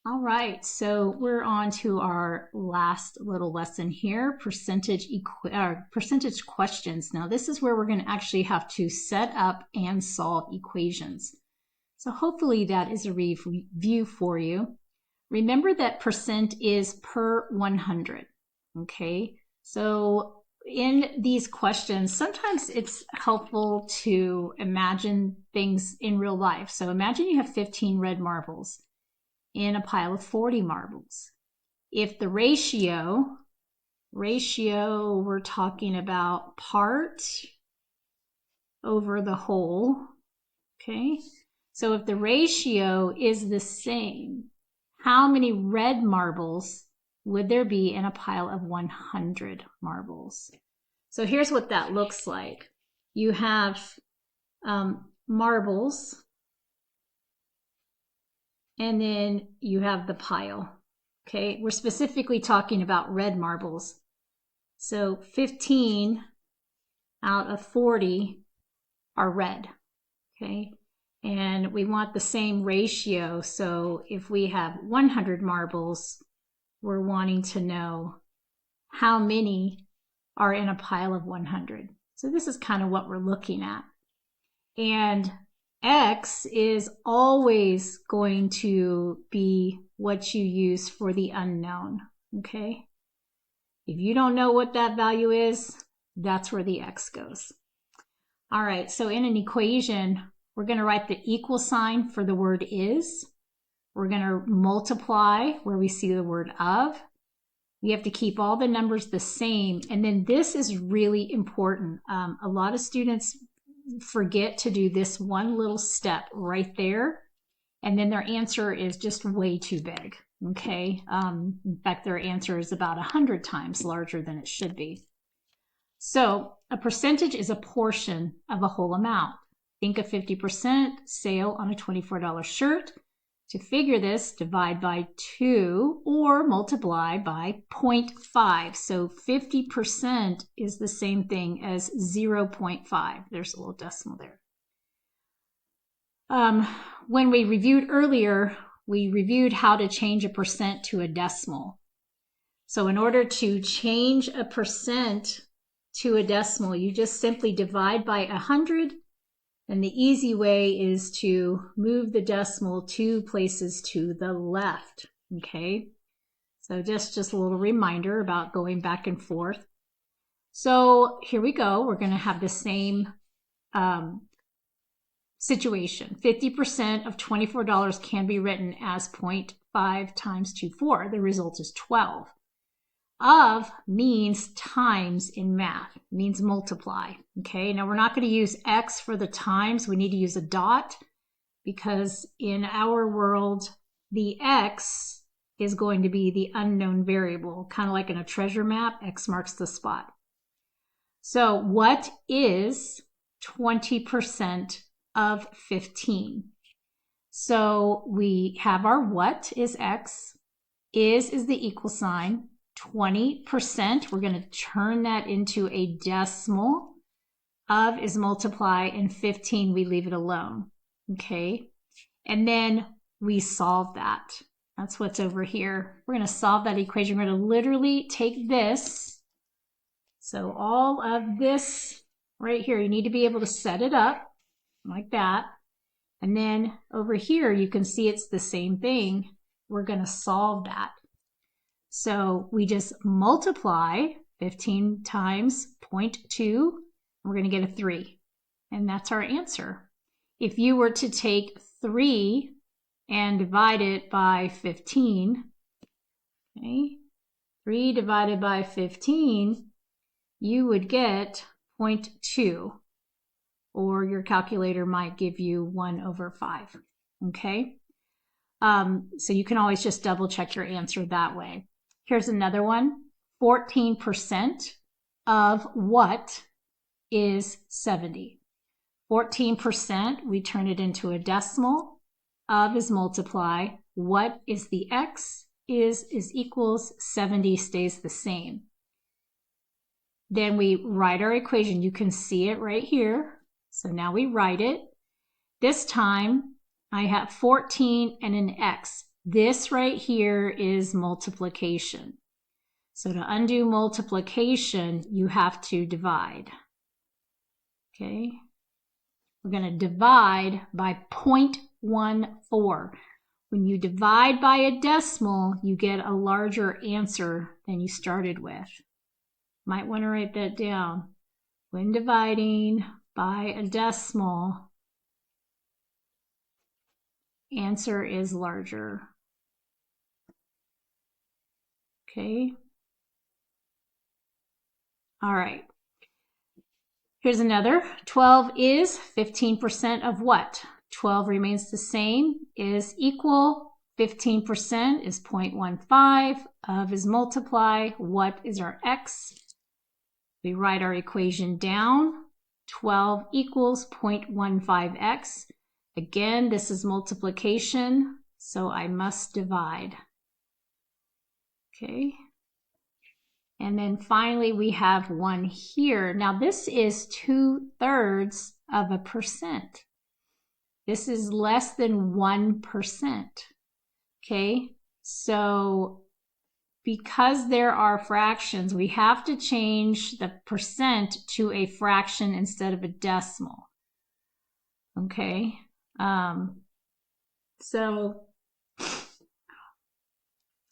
All right, so we're on to our last little lesson here, percentage questions. Now this is where we're going to actually have to set up and solve equations. So hopefully that is a review for you. Remember that percent is per 100, okay? So in these questions, sometimes it's helpful to imagine things in real life. So imagine you have 15 red marbles in a pile of 40 marbles. If the ratio, we're talking about part over the whole, okay? So if the ratio is the same, how many red marbles would there be in a pile of 100 marbles? So here's what that looks like. You have marbles, and then you have the pile. Okay, we're specifically talking about red marbles. So 15 out of 40 are red. Okay, and we want the same ratio. So if we have 100 marbles, we're wanting to know how many are in a pile of 100. So this is kind of what we're looking at. And X is always going to be what you use for the unknown, okay? If you don't know what that value is, that's where the X goes. All right, so in an equation, we're going to write the equal sign for the word is. We're going to multiply where we see the word of. We have to keep all the numbers the same. And then this is really important. A lot of students forget to do this one little step right there, and then their answer is just way too big, okay? In fact, their answer is about 100 times larger than it should be. So a percentage is a portion of a whole amount. Think of 50% sale on a $24 shirt. To figure this, divide by 2 or multiply by 0.5. So 50% is the same thing as 0.5. There's a little decimal there. When we reviewed earlier, we reviewed how to change a percent to a decimal. So in order to change a percent to a decimal, you just simply divide by 100. And the easy way is to move the decimal 2 places to the left, okay? So just a little reminder about going back and forth. So here we go. We're going to have the same situation. 50% of $24 can be written as 0.5 times 24. The result is 12. Of means times in math, means multiply. Okay, now we're not going to use X for the times. We need to use a dot because in our world, the X is going to be the unknown variable, kind of like in a treasure map, X marks the spot. So what is 20% of 15? So we have our what is X, is the equal sign. 20%, we're going to turn that into a decimal. Of is multiply, and 15, we leave it alone. Okay, and then we solve that. That's what's over here. We're going to solve that equation. We're going to literally take this. So all of this right here, you need to be able to set it up like that. And then over here, you can see it's the same thing. We're going to solve that. So we just multiply 15 times 0.2, we're going to get a 3. And that's our answer. If you were to take 3 and divide it by 15, okay, 3 divided by 15, you would get 0.2. Or your calculator might give you 1/5, okay? So you can always just double check your answer that way. Here's another one. 14% of what is 70? 14%, we turn it into a decimal. Of is multiply. What is the X? Is equals 70 stays the same. Then we write our equation. You can see it right here. So now we write it. This time I have 14 and an X. This right here is multiplication. So to undo multiplication, you have to divide. Okay. We're going to divide by 0.14. When you divide by a decimal, you get a larger answer than you started with. Might want to write that down. When dividing by a decimal, answer is larger. Okay. All right. Here's another. 12 is 15% of what? 12 remains the same, is equal. 15% is 0.15. Of is multiply. What is our x? We write our equation down. 12 equals 0.15x. Again, this is multiplication, so I must divide. Okay. And then finally, we have 1 here. Now, this is 2/3 of a percent. This is less than 1%. Okay, so because there are fractions, we have to change the percent to a fraction instead of a decimal. Okay, so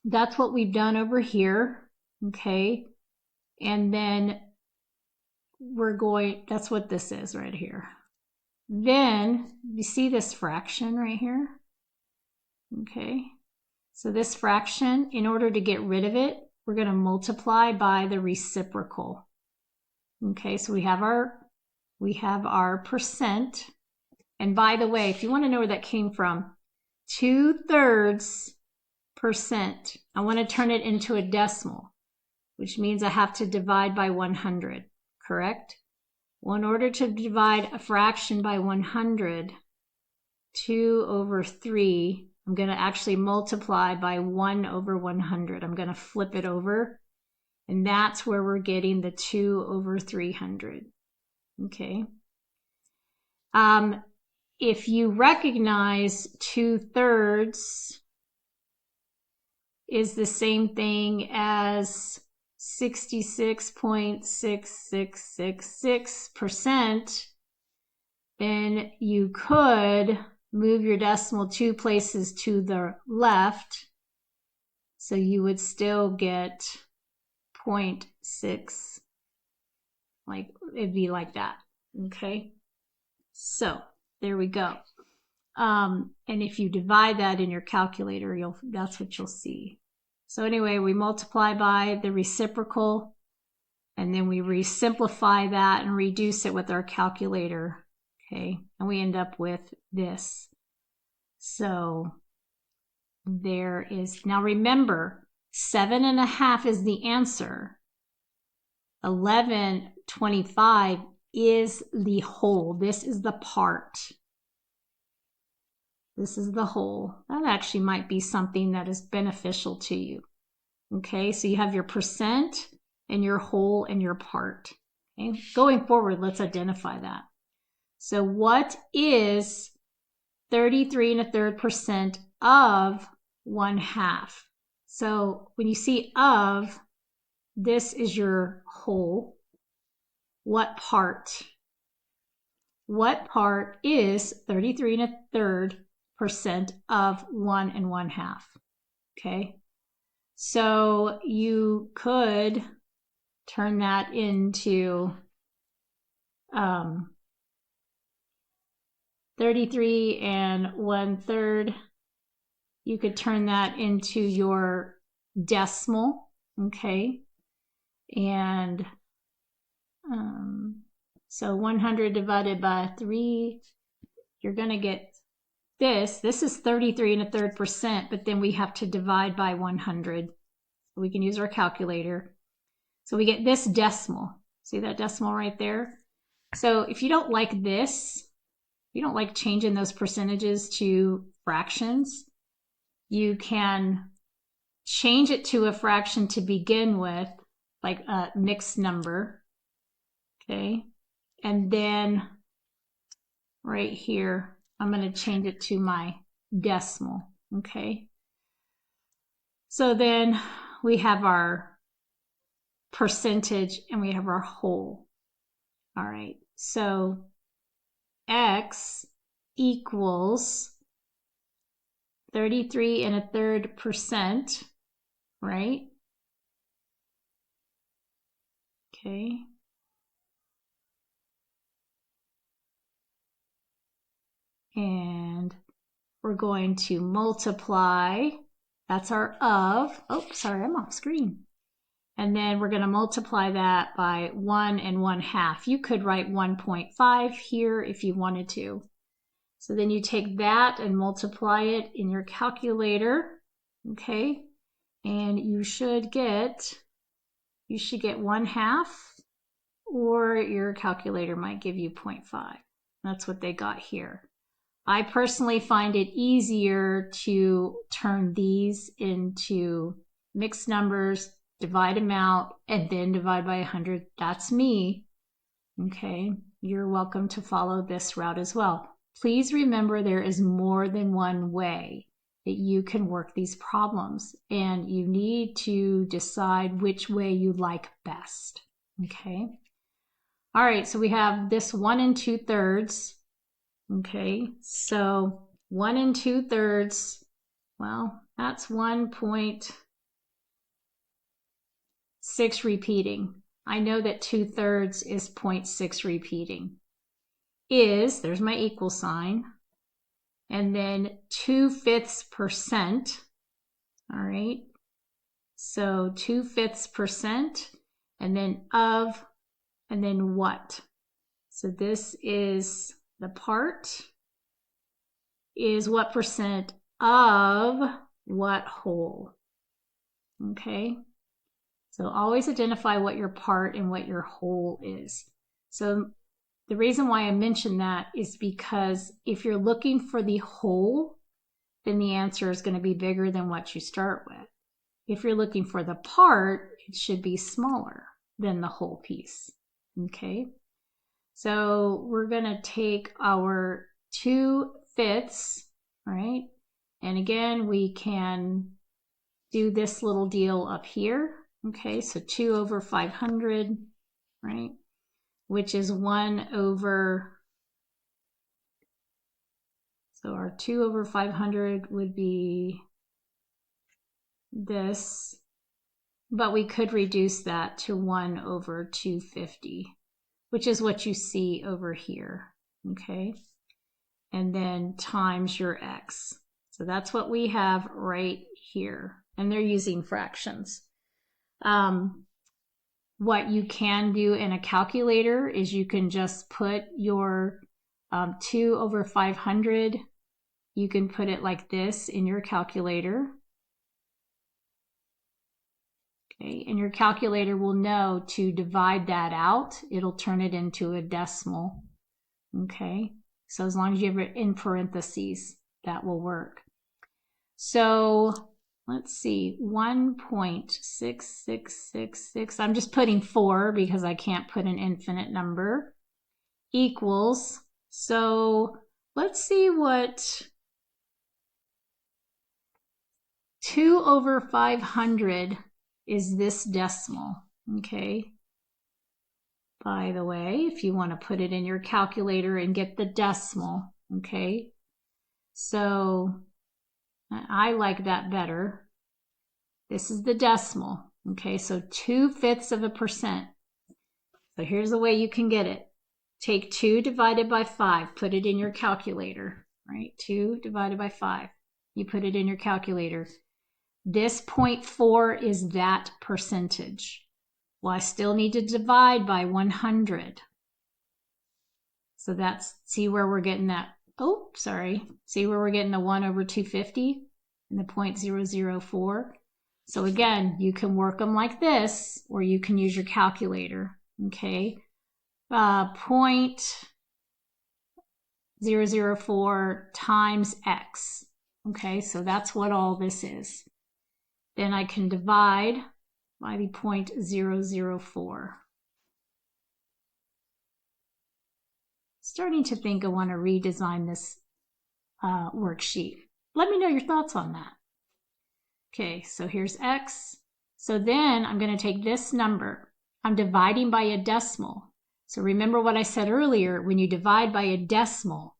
that's what we've done over here. Okay, and then that's what this is right here. Then you see this fraction right here. Okay, so this fraction, in order to get rid of it, we're going to multiply by the reciprocal. Okay, so we have our percent. And by the way, if you want to know where that came from, 2/3%. I want to turn it into a decimal, which means I have to divide by 100, correct? Well, in order to divide a fraction by 100, 2/3, I'm going to actually multiply by 1/100. I'm going to flip it over, and that's where we're getting the 2/300. Okay. If you recognize 2/3 is the same thing as 66.6666%, then you could move your decimal 2 places to the left, so you would still get 0.6, like it'd be like that. Okay, so there we go. And if you divide that in your calculator, that's what you'll see. So anyway, we multiply by the reciprocal, and then we resimplify that and reduce it with our calculator. Okay, and we end up with this. So there is, now remember, 7.5 is the answer. 1125 is the whole. This is the part. This is the whole. That actually might be something that is beneficial to you. Okay, so you have your percent and your whole and your part. Okay, going forward, let's identify that. So what is 33 1/3% of 1/2? So when you see of, this is your whole. What part? What part is 33 1/3% of 1 1/2? Okay, so you could turn that into 33 1/3. You could turn that into your decimal. Okay, and so 100 divided by 3, you're going to get this. This is 33 1/3%, but then we have to divide by 100. We can use our calculator. So we get this decimal. See that decimal right there? So if you don't like this, you don't like changing those percentages to fractions, you can change it to a fraction to begin with, like a mixed number. Okay, and then right here, I'm going to change it to my decimal. Okay, So then we have our percentage and we have our whole. All right, so X equals 33 1/3%, right? Okay. And we're going to multiply. That's our of. Oh, sorry, I'm off screen. And then we're going to multiply that by 1 1/2. You could write 1.5 here if you wanted to. So then you take that and multiply it in your calculator, okay? And you should get 1/2, or your calculator might give you 0.5. That's what they got here. I personally find it easier to turn these into mixed numbers, divide them out, and then divide by 100. That's me. Okay, you're welcome to follow this route as well. Please remember there is more than one way that you can work these problems, and you need to decide which way you like best. Okay. All right, so we have this 1 2/3. Okay, so 1 2/3, well, that's 1.6 repeating. I know that 2/3 is 0.6 repeating. There's my equal sign, and then 2/5%. All right, so 2/5%, and then of, and then what? So this is the part is what percent of what whole. Okay, so always identify what your part and what your whole is. So the reason why I mention that is because if you're looking for the whole, then the answer is going to be bigger than what you start with. If you're looking for the part, it should be smaller than the whole piece. Okay, so we're going to take our 2/5, right? And again, we can do this little deal up here. Okay, so 2/500, right? Which is 1 over, so our 2/500 would be this, but we could reduce that to 1/250, which is what you see over here, okay? And then times your X. So that's what we have right here, and they're using fractions. What you can do in a calculator is you can just put your 2/500, you can put it like this in your calculator. Okay, and your calculator will know to divide that out. It'll turn it into a decimal. Okay, so as long as you have it in parentheses, that will work. So let's see, 1.6666, I'm just putting 4 because I can't put an infinite number, equals, so let's see what 2/500 is this decimal, okay? By the way, if you want to put it in your calculator and get the decimal, okay? So I like that better. This is the decimal, okay? So 2/5%. So here's the way you can get it. Take 2 divided by 5, put it in your calculator, right? 2 divided by 5. You put it in your calculator. This 0.4 is that percentage. Well, I still need to divide by 100. So that's, see where we're getting that, oh, sorry. See where we're getting the 1/250 and the 0.004? So again, you can work them like this, or you can use your calculator, okay? 0.004 times X. Okay, so that's what all this is. Then I can divide by the 0.004. Starting to think I want to redesign this worksheet. Let me know your thoughts on that. Okay, so here's x. So then I'm going to take this number. I'm dividing by a decimal. So remember what I said earlier, when you divide by a decimal,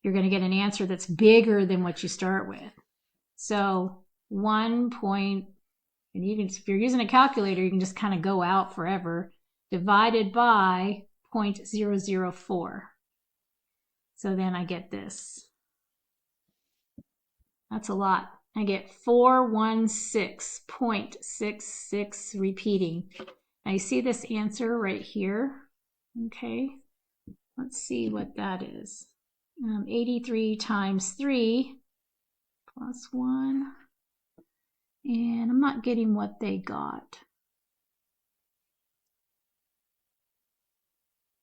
you're going to get an answer that's bigger than what you start with. So 1 point, and you can, if you're using a calculator, you can just kind of go out forever, divided by 0.004. So then I get this. That's a lot. I get 416.66 repeating. Now you see this answer right here. Okay, let's see what that is. 83 times 3 plus 1. And I'm not getting what they got.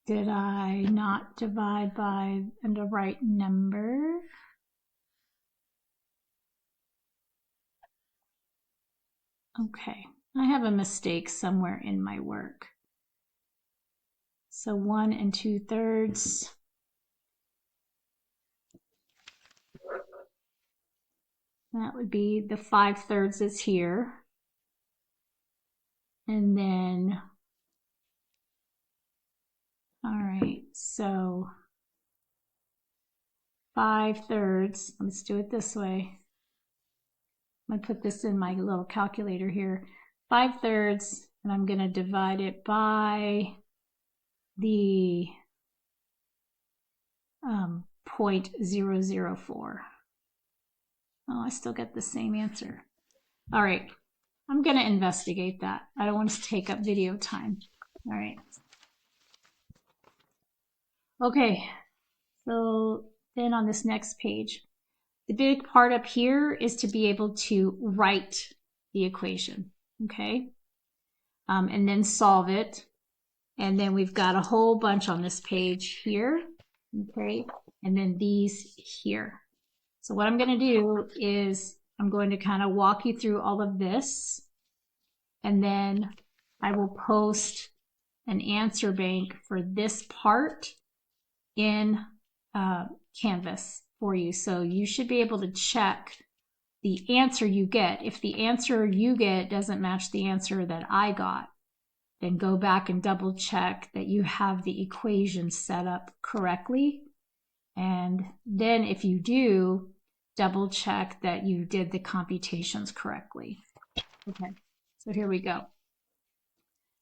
Did I not divide by the right number? Okay, I have a mistake somewhere in my work. So 1 2/3. That would be the 5/3 is here. And then, all right, so 5/3, let's do it this way. I'm gonna put this in my little calculator here. 5/3, and I'm gonna divide it by the 0.004. Oh, I still get the same answer. All right, I'm gonna investigate that. I don't want to take up video time. All right. Okay, so then on this next page, the big part up here is to be able to write the equation, okay? And then solve it. And then we've got a whole bunch on this page here, okay? And then these here. So what I'm going to do is I'm going to kind of walk you through all of this, and then I will post an answer bank for this part in Canvas for you. So you should be able to check the answer you get. If the answer you get doesn't match the answer that I got, then go back and double check that you have the equation set up correctly. And then if you do, double check that you did the computations correctly. Okay, so here we go.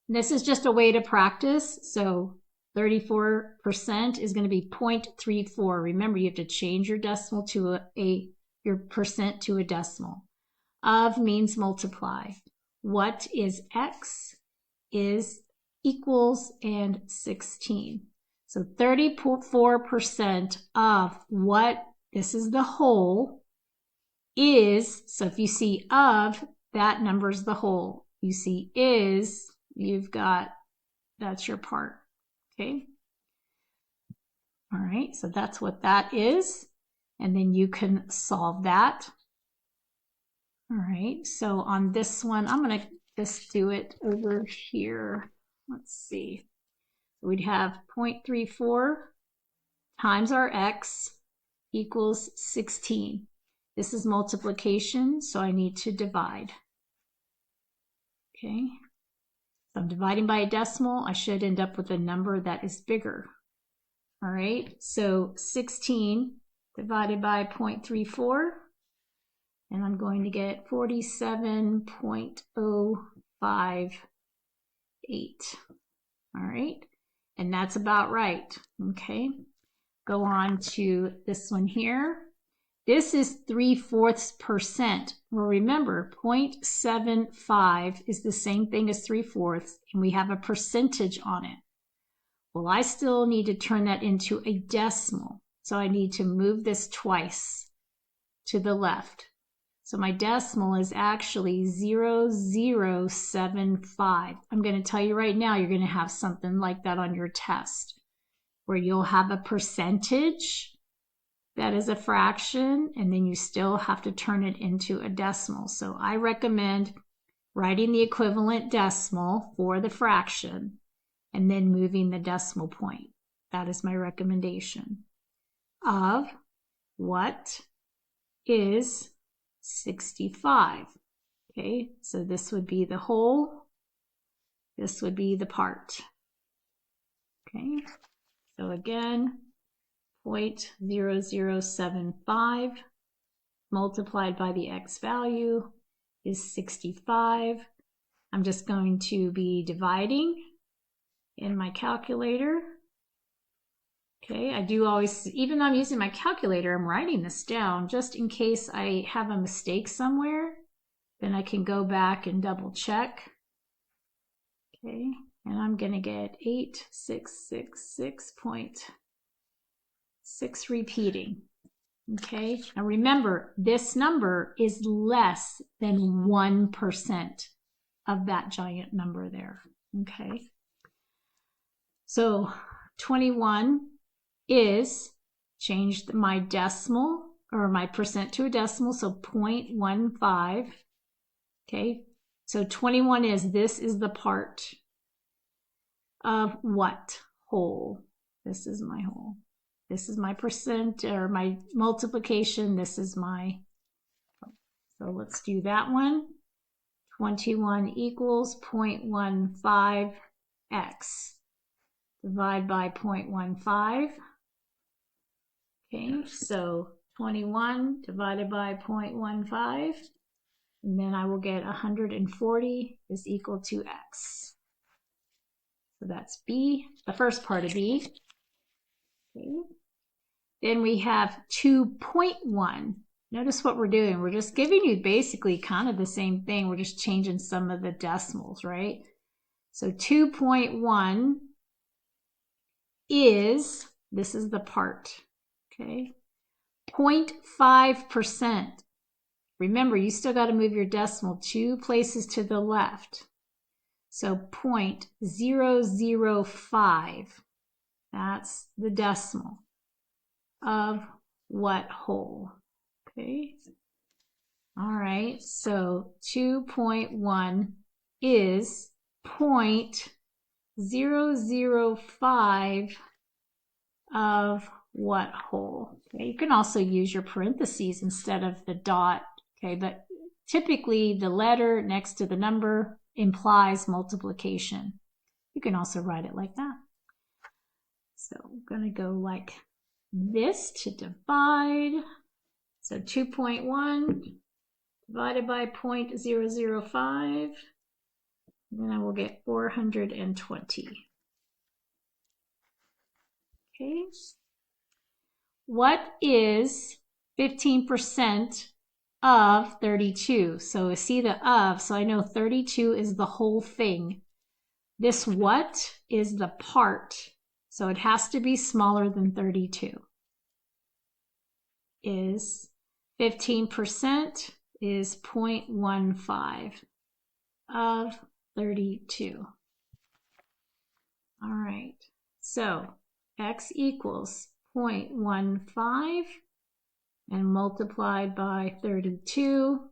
And this is just a way to practice. So 34% is going to be 0.34. Remember, you have to change your decimal to your percent to a decimal. Of means multiply. What is x is equals and 16. So 34% of what, this is the whole, is, so if you see of, that number's the whole. You see is, you've got, that's your part. Okay. All right, so that's what that is. And then you can solve that. All right, so on this one, I'm going to just do it over here. Let's see. We'd have 0.34 times our x equals 16. This is multiplication, so I need to divide. Okay. If I'm dividing by a decimal, I should end up with a number that is bigger. All right, so 16 divided by 0.34, and I'm going to get 47.058. All right, and that's about right. Okay, go on to this one here. This is 3/4%. Well, remember, 0.75 is the same thing as 3/4, and we have a percentage on it. Well, I still need to turn that into a decimal. So I need to move this twice to the left. So my decimal is actually 0075. I'm going to tell you right now, you're going to have something like that on your test, where you'll have a percentage that is a fraction, and then you still have to turn it into a decimal. So I recommend writing the equivalent decimal for the fraction and then moving the decimal point. That is my recommendation. Of what is 65? Okay, so this would be the whole, this would be the part. Okay, so again, 0.0075 multiplied by the x value is 65. I'm just going to be dividing in my calculator. Okay, I do always, even though I'm using my calculator, I'm writing this down just in case I have a mistake somewhere. Then I can go back and double check. Okay, and I'm going to get 8666.6 repeating. Okay, now remember, this number is less than 1% of that giant number there. Okay, so 21 is, changed my decimal or my percent to a decimal, so 0.15. Okay, so 21 is, this is the part of what? Whole. This is my whole. This is my percent or my multiplication. This is my, so let's do that one. 21 equals 0.15x. Divide by 0.15. Okay, so 21 divided by 0.15. And then I will get 140 is equal to x. So that's B, the first part of B. Okay. Then we have 2.1. Notice what we're doing. We're just giving you basically kind of the same thing. We're just changing some of the decimals, right? So 2.1 is, this is the part, okay? 0.5%. Remember, you still got to move your decimal 2 places to the left. So 0.005, that's the decimal of what whole? Okay. All right, so 2.1 is 0.005 of what whole? Okay, you can also use your parentheses instead of the dot. Okay, but typically the letter next to the number implies multiplication. You can also write it like that. So I'm going to go like this to divide. So 2.1 divided by 0.005. Then I will get 420. Okay. What is 15% of 32? So see the of, so I know 32 is the whole thing. This what is the part, so it has to be smaller than 32. Is 15% is 0.15 of 32. All right, so x equals 0.15 and multiplied by 32.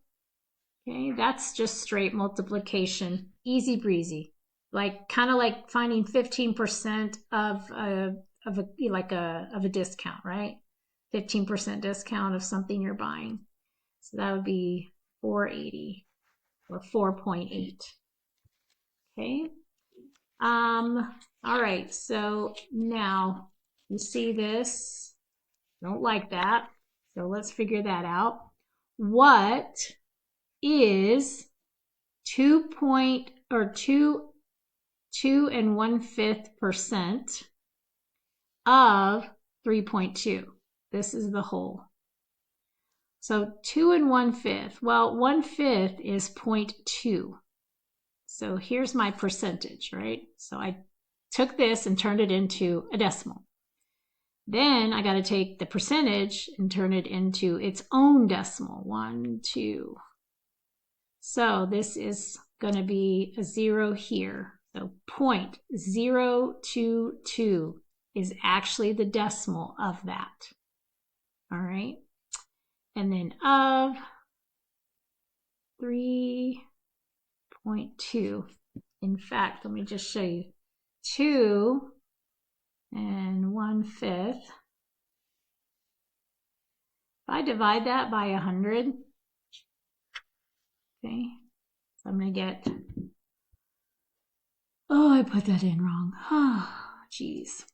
Okay, that's just straight multiplication, easy breezy. Like kind of like finding 15% of a discount, right? 15% discount of something you're buying. So that would be 480 or 4.8. Okay. All right, so now you see this. Don't like that. So let's figure that out. What is 2 2.1/5% of 3.2? This is the whole. So 2 1/5. Well, 1/5 is 0.2. So here's my percentage, right? So I took this and turned it into a decimal. Then I got to take the percentage and turn it into its own decimal. 1, 2. So this is going to be a 0 here. So 0.022 is actually the decimal of that. All right. And then of 3.2. In fact, let me just show you. 2 1/5. If I divide that by 100, okay, I'm going to get, oh, I put that in wrong. Oh, geez.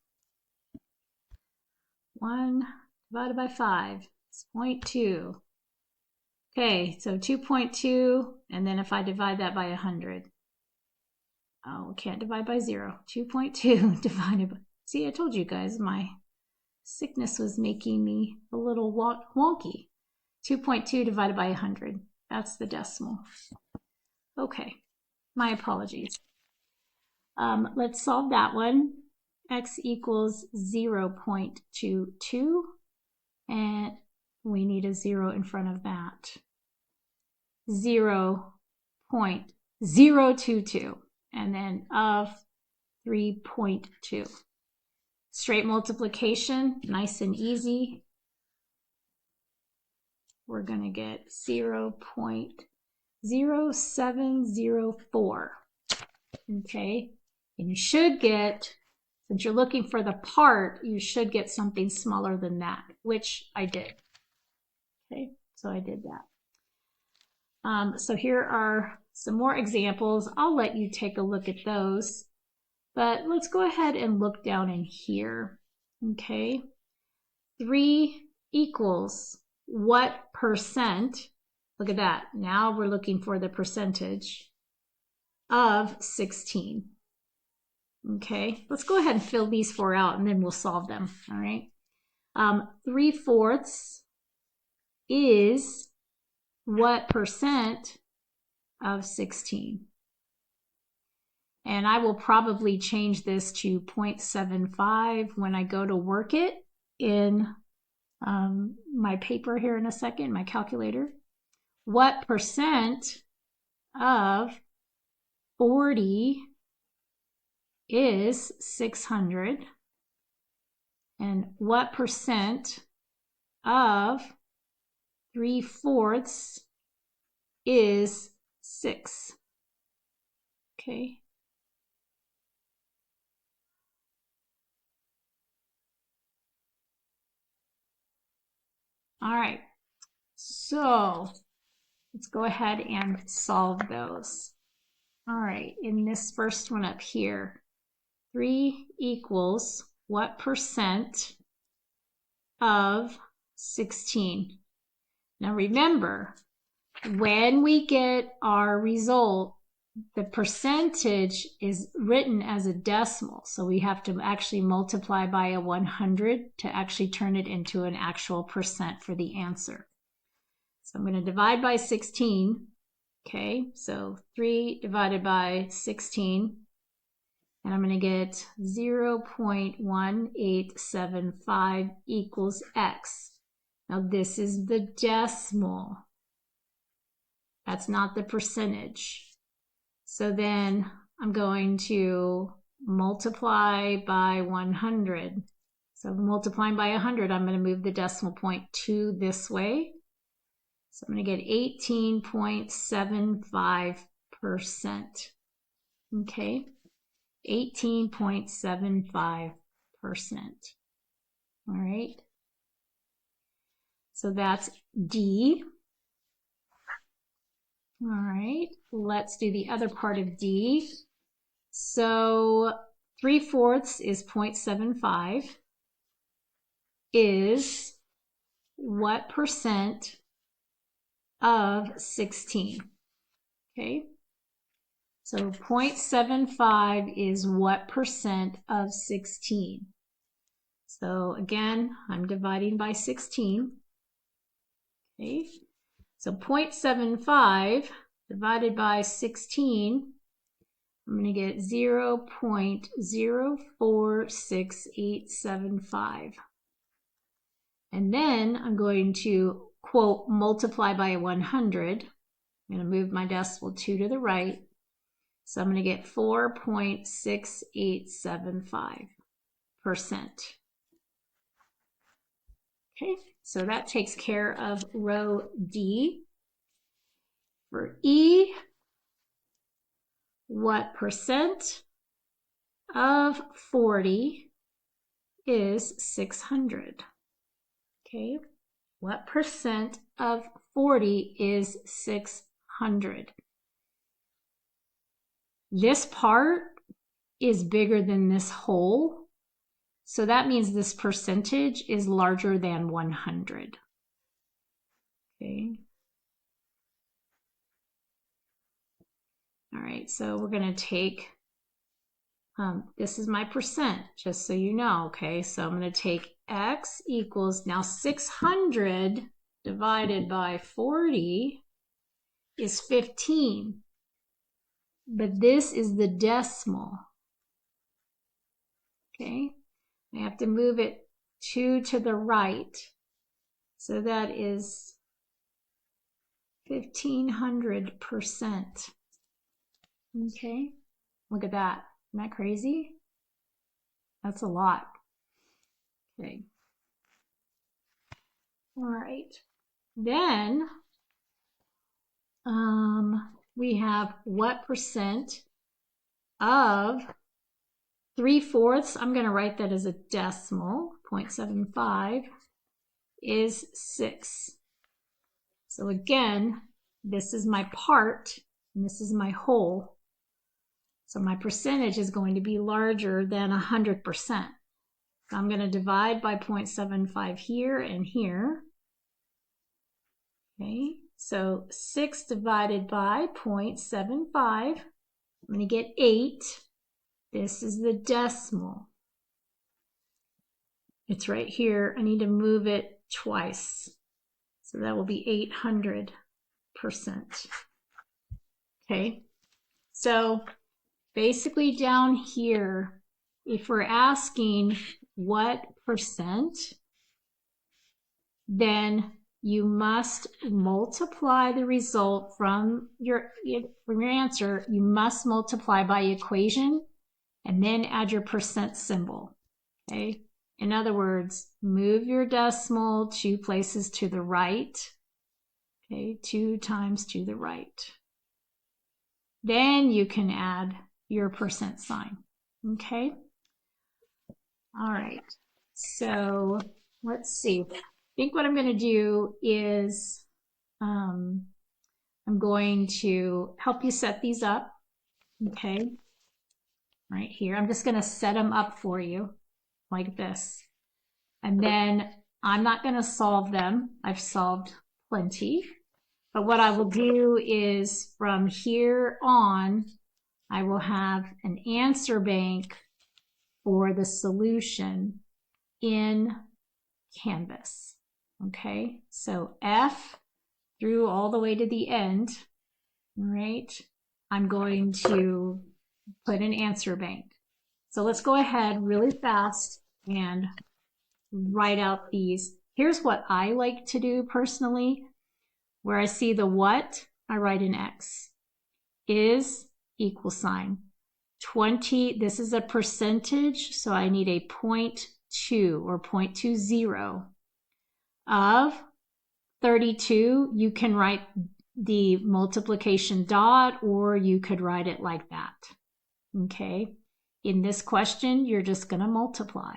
1 divided by 5 is 0.2. Okay, so 2.2, and then if I divide that by 100. Oh, can't divide by 0. 2.2 divided by, see, I told you guys my sickness was making me a little wonky. 2.2 divided by 100. That's the decimal. Okay, my apologies. Let's solve that one. X equals 0.22, and we need a 0 in front of that. 0.022, and then of 3.2. Straight multiplication, nice and easy. We're going to get 0.0704. Okay, and you should get, since you're looking for the part, you should get something smaller than that, which I did. Okay, so I did that. So here are some more examples. I'll let you take a look at those, but let's go ahead and look down in here. Okay, 3 equals what percent? Look at that. Now we're looking for the percentage of 16. Okay, let's go ahead and fill these 4 out and then we'll solve them. All right. 3/4 is what percent of 16? And I will probably change this to 0.75 when I go to work it in my paper here in a second, my calculator. What percent of 40 is 600? And what percent of 3/4 is 6? Okay. All right. So let's go ahead and solve those. All right. In this first one up here, 3 equals what percent of 16? Now remember, when we get our result, the percentage is written as a decimal. So we have to actually multiply by a 100 to actually turn it into an actual percent for the answer. So I'm going to divide by 16. Okay, so 3 divided by 16. And I'm going to get 0.1875 equals X. Now this is the decimal. That's not the percentage. So then I'm going to multiply by 100. So multiplying by 100, I'm going to move the decimal point 2 this way. So I'm going to get 18.75%. Okay, 18.75%. All right. So that's D. All right, let's do the other part of D. So 3/4 is 0.75 is what percent of 16? Okay, so 0.75 is what percent of 16? So again, I'm dividing by 16. Okay. So 0.75 divided by 16, I'm going to get 0.046875. And then I'm going to, quote, multiply by 100. I'm going to move my decimal 2 to the right. So I'm going to get 4.6875%. Okay, so that takes care of row D. For E, what percent of 40 is 600? Okay, what percent of 40 is 600? This part is bigger than this whole. So that means this percentage is larger than 100. Okay. All right, so we're going to take, this is my percent, just so you know, okay? So I'm going to take x equals, now 600 divided by 40 is 15. But this is the decimal. Okay, I have to move it 2 to the right. So that is 1,500%. Okay, look at that. Isn't that crazy? That's a lot. Okay. All right. Then we have what percent of 3/4, I'm going to write that as a decimal, 0.75, is 6. So again, this is my part, and this is my whole. So my percentage is going to be larger than 100%. So I'm going to divide by 0.75 here and here. Okay, so 6 divided by 0.75, I'm going to get 8. This is the decimal. It's right here. I need to move it twice. So that will be 800%. Okay, so basically down here, if we're asking what percent, then you must multiply the result from your answer. You must multiply by equation and then add your percent symbol. Okay. In other words, move your decimal 2 places to the right. Okay, 2 times to the right. Then you can add your percent sign. Okay. All right. So let's see. I think what I'm going to do is I'm going to help you set these up. Okay. Right here. I'm just going to set them up for you like this. And then I'm not going to solve them. I've solved plenty. But what I will do is from here on, I will have an answer bank for the solution in Canvas. Okay, so F through all the way to the end, right? I'm going to put an answer bank. So let's go ahead really fast and write out these. Here's what I like to do personally. Where I see the what, I write an X. Is equal sign. 20, this is a percentage, so I need a 0.2 or 0.20 of 32. You can write the multiplication dot, or you could write it like that. Okay. In this question, you're just going to multiply.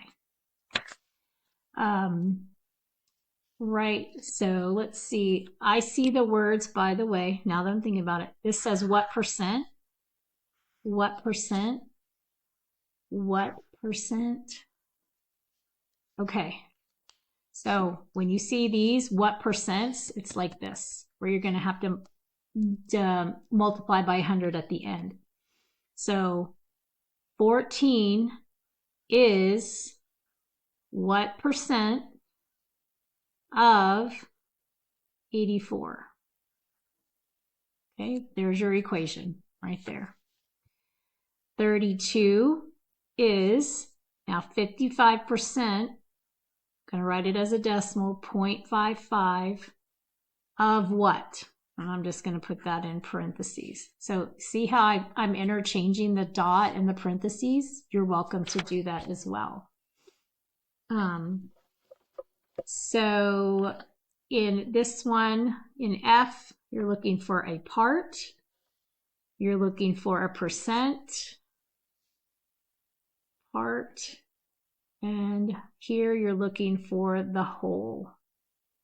Right, so let's see. I see the words, by the way, now that I'm thinking about it. This says what percent? What percent? What percent? Okay, so when you see these what percents, it's like this, where you're going to have to multiply by 100 at the end. So 14 is what percent of 84. Okay, there's your equation right there. 32 is now 55%. Going to write it as a decimal, 0.55 of what? And I'm just going to put that in parentheses. So see how I'm interchanging the dot and the parentheses? You're welcome to do that as well. So in this one, in F, you're looking for a part. You're looking for a percent. Part. And here you're looking for the whole.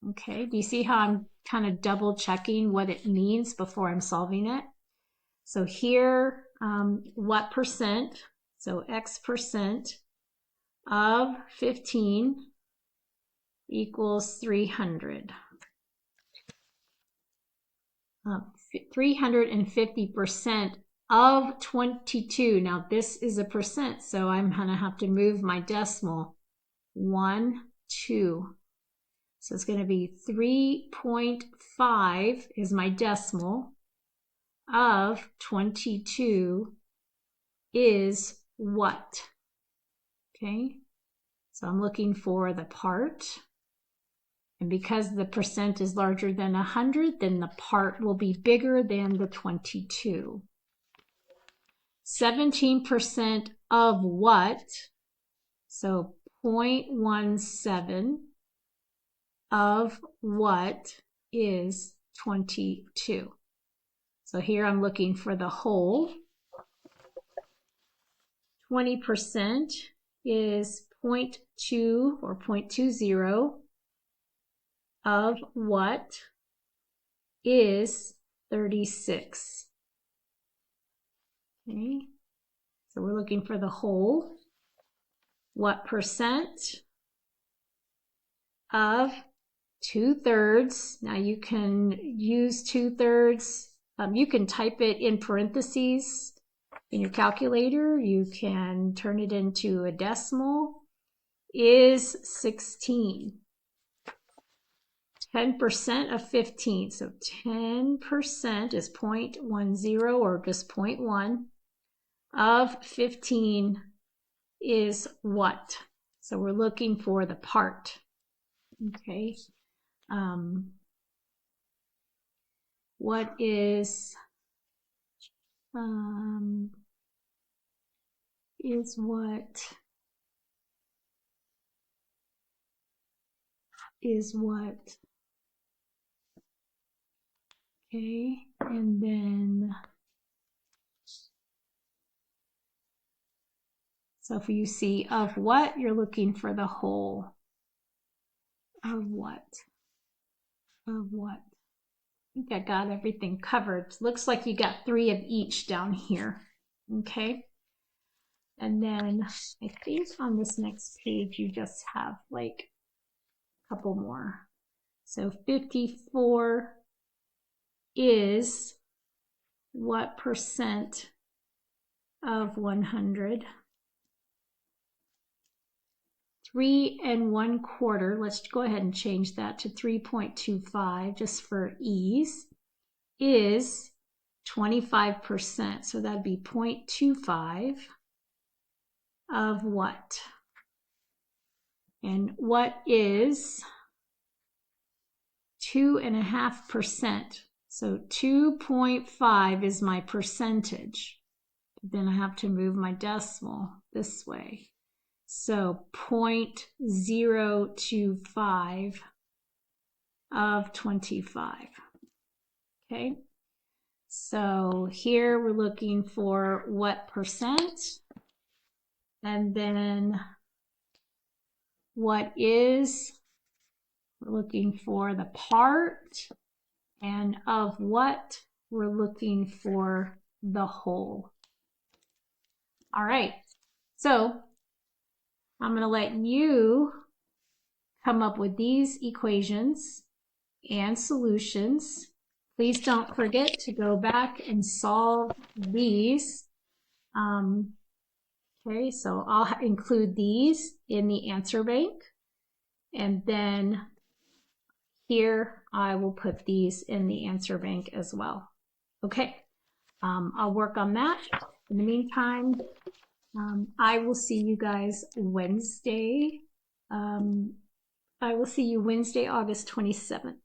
Okay, do you see how I'm kind of double checking what it means before I'm solving it? So here, what percent, so X percent of 15 equals 300. 350% of 22. Now this is a percent, so I'm gonna have to move my decimal. 1, 2. So it's gonna be 3.5 is my decimal of 22 is what? Okay, so I'm looking for the part. And because the percent is larger than 100, then the part will be bigger than the 22. 17% of what? So 0.17 of what is 22. So here I'm looking for the whole. 20% is 0.2 or 0.20 of what is 36. Okay, so we're looking for the whole. What percent of 2/3? Now you can use 2/3. You can type it in parentheses in your calculator. You can turn it into a decimal. Is 16. 10% of 15, so 10% is 0.10 or just 0.1 of 15 is what? So we're looking for the part. Okay. What is what? Okay, and then, so if you see of what, you're looking for the whole. Of what? Of what? I think I got everything covered. Looks like you got 3 of each down here. Okay. And then I think on this next page, you just have like a couple more. So 54 is what percent of 100? 3 1/4, let's go ahead and change that to 3.25 just for ease, is 25%. So that'd be 0.25 of what? And what is 2.5%? So 2.5 is my percentage. Then I have to move my decimal this way. So 0.025 of 25. Okay. So here we're looking for what percent, and then what is, we're looking for the part, and of what, we're looking for the whole. All right, so I'm going to let you come up with these equations and solutions. Please don't forget to go back and solve these. Okay, so I'll include these in the answer bank. And then here I will put these in the answer bank as well. Okay, I'll work on that. In the meantime, I will see you guys Wednesday. I will see you Wednesday, August 27th.